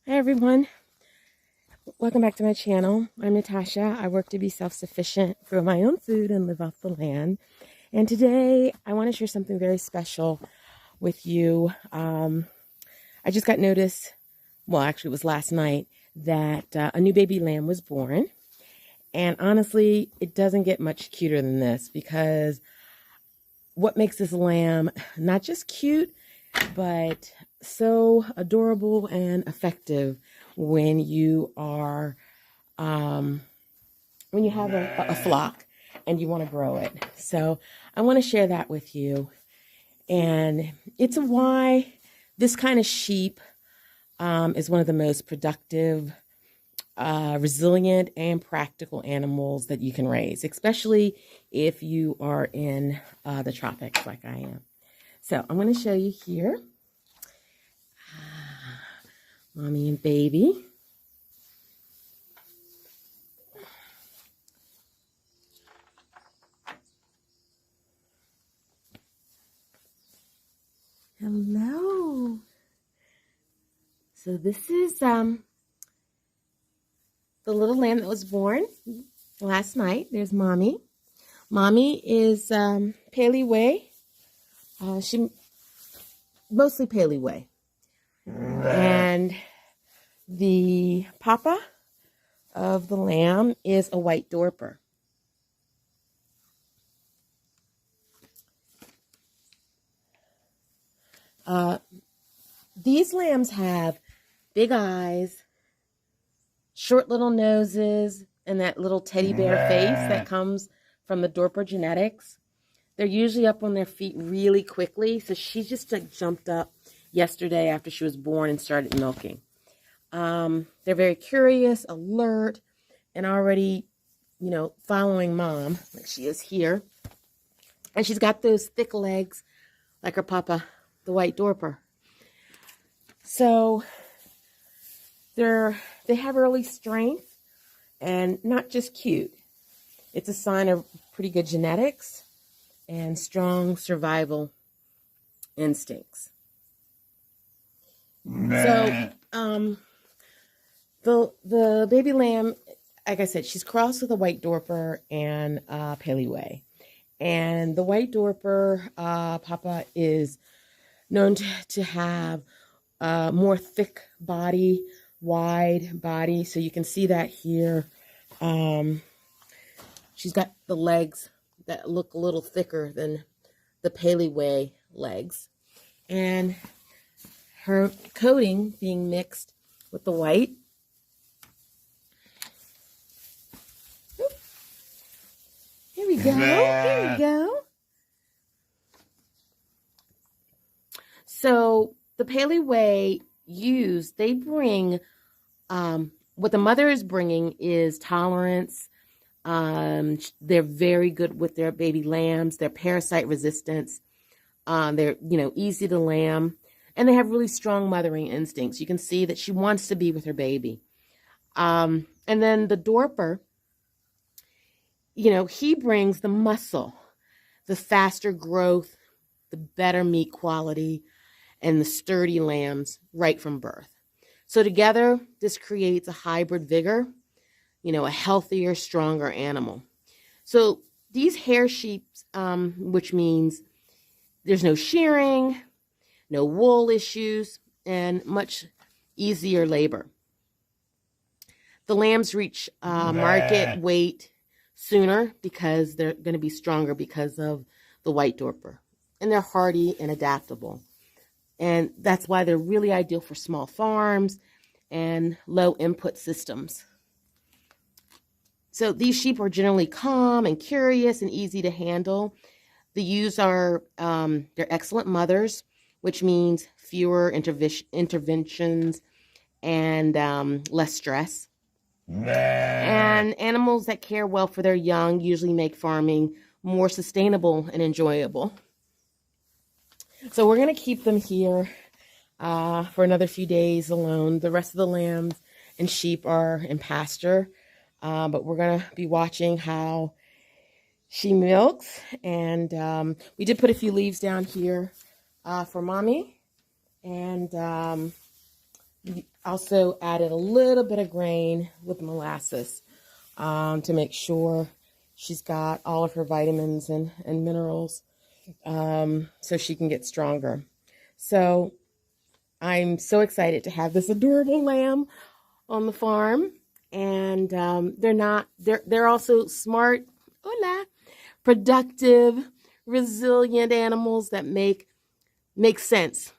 Hi everyone, welcome back to my channel. I'm Natasha. I work to be self-sufficient, grow my own food, and live off the land. And today I want to share something very special with you. I just got notice, well actually it was last night, that a new baby lamb was born. And honestly, it doesn't get much cuter than this, because what makes this lamb not just cute, but so adorable and effective when you are when you have a flock and you want to grow it. So I want to share that with you, and it's why this kind of sheep is one of the most productive, resilient, and practical animals that you can raise, especially if you are in the tropics like I am. So I'm going to show you here. Mommy and baby. Hello. So this is the little lamb that was born last night. There's Mommy. Mommy is Paleaway. She mostly Paleaway. And the papa of the lamb is a white Dorper. These lambs have big eyes, short little noses, and that little teddy bear face that comes from the Dorper genetics. They're usually up on their feet really quickly, so she just jumped up yesterday after she was born and started milking. They're very curious, alert, and already, following Mom, like she is here. And she's got those thick legs like her papa, the white Dorper. So they have early strength and not just cute. It's a sign of pretty good genetics and strong survival instincts. So, the baby lamb, like I said, she's crossed with a white Dorper and Paleaway. And the white Dorper, papa, is known to have more thick body, wide body. So you can see that here. She's got the legs that look a little thicker than the Paleaway legs. And her coating being mixed with the white. Here we go. Here we go. So the Paleaway they bring, what the mother is bringing is tolerance. They're very good with their baby lambs. They're parasite resistance. They're, easy to lamb. And they have really strong mothering instincts. You can see that she wants to be with her baby. And then the Dorper, he brings the muscle, the faster growth, the better meat quality, and the sturdy lambs right from birth. So together, this creates a hybrid vigor, a healthier, stronger animal. So these hair sheep, which means there's no shearing, no wool issues, and much easier labor. The lambs reach market weight sooner because they're going to be stronger because of the white Dorper. And they're hardy and adaptable. And that's why they're really ideal for small farms and low input systems. So these sheep are generally calm and curious and easy to handle. The ewes are, they're excellent mothers, which means fewer interventions and less stress. And animals that care well for their young usually make farming more sustainable and enjoyable. So we're going to keep them here for another few days alone. The rest of the lambs and sheep are in pasture, but we're going to be watching how she milks. And we did put a few leaves down here for Mommy. And Also added a little bit of grain with molasses to make sure she's got all of her vitamins and minerals so she can get stronger. So I'm so excited to have this adorable lamb on the farm. And they're also smart, productive, resilient animals that make sense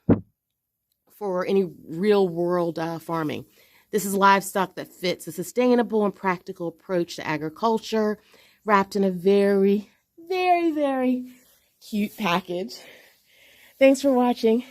for any real world farming. This is livestock that fits a sustainable and practical approach to agriculture, wrapped in a very, very, very cute package. Thanks for watching.